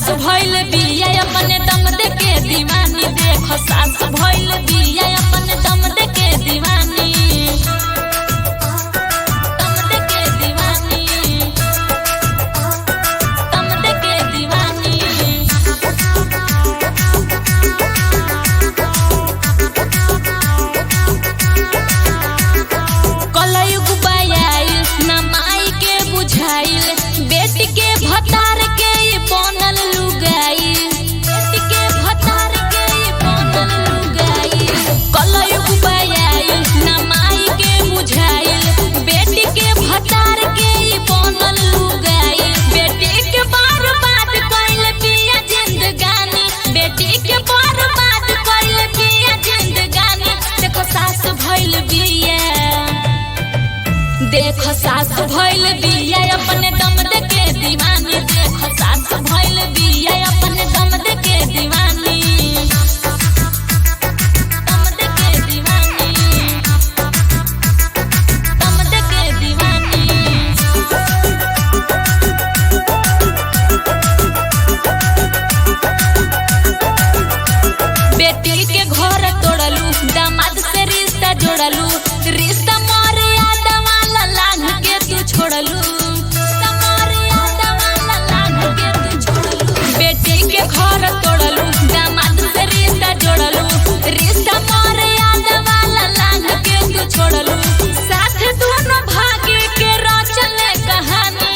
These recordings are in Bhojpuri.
सास भइल बिया अपने दम दे के दीवानी। देखो सास भइल बिया अपने दम दे के दीवानी। दम दे के दीवानी, दम दे के दीवानी। कलयुग बयाइल ना माई के बुझाइल, बेटी के भतार के बनल लुगाई। बेटी के भतार के बनल लुगाई। कलयुग बयाइल ना माई के बुझाइल, बेटी के भतार के बनल लुगाई। बेटी के बर्बाद कइल बिया जिंदगानी। बेटी के बर्बाद कइल बिया जिंदगानी। देखो सास भइल बिया, देखो सास भइल बिया अपने दम दे के दीवानी। देखो सास भइल बिया अपने दम दे के दीवानी। दम दे के दीवानी, दम दे के दीवानी। बेटी के घर तोड़लू, दामाद से रिश्ता जोड़लू। रिश्ता मर्यादा वाला लांघ के तू छोड़लू। रिश्ता मर्यादा वाला लांघ के तू छोड़लू। बेटी के घर तोड़लू, दामाद से रिश्ता जोड़लू। रिश्ता मर्यादा वाला लांघ के तू छोड़लू। साथ दोनों भागे के रचले कहानी।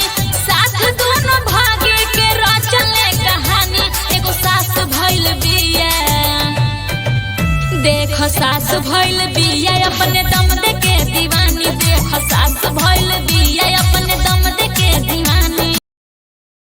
साथ दोनों भागे के रचले कहानी। एगो सास भइल बिया, देखो सास भइल बिया अपने दम दे के दीवानी। देखो सास भइल